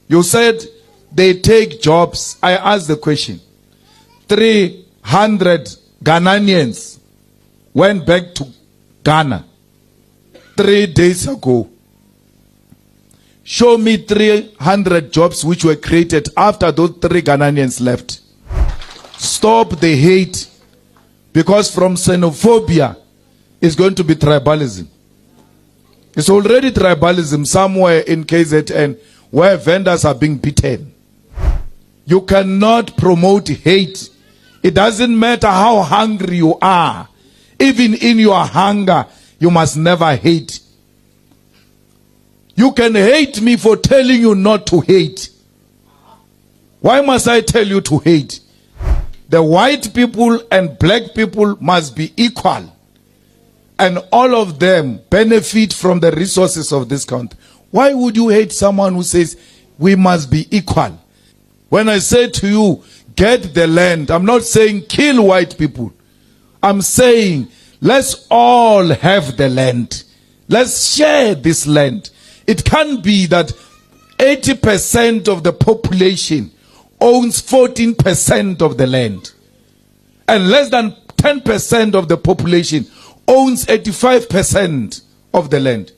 You said they take jobs. I asked the question. 300 Ghanaians went back to Ghana 3 days ago. Show me 300 jobs which were created after those 3 Ghanaians left. Stop the hate, because from xenophobia is going to be tribalism. It's already tribalism somewhere in KZN where vendors are being beaten. You cannot promote hate. It doesn't matter how hungry you are. Even in your hunger, you must never hate. You can hate me for telling you not to hate. Why must I tell you to hate? The white people and black people must be equal. And all of them benefit from the resources of this country. Why would you hate someone who says we must be equal? When I say to you, get the land, I'm not saying kill white people. I'm saying let's all have the land. Let's share this land. It can't be that 80% of the population owns 14% of the land, and less than 10% of the population owns 85% of the land.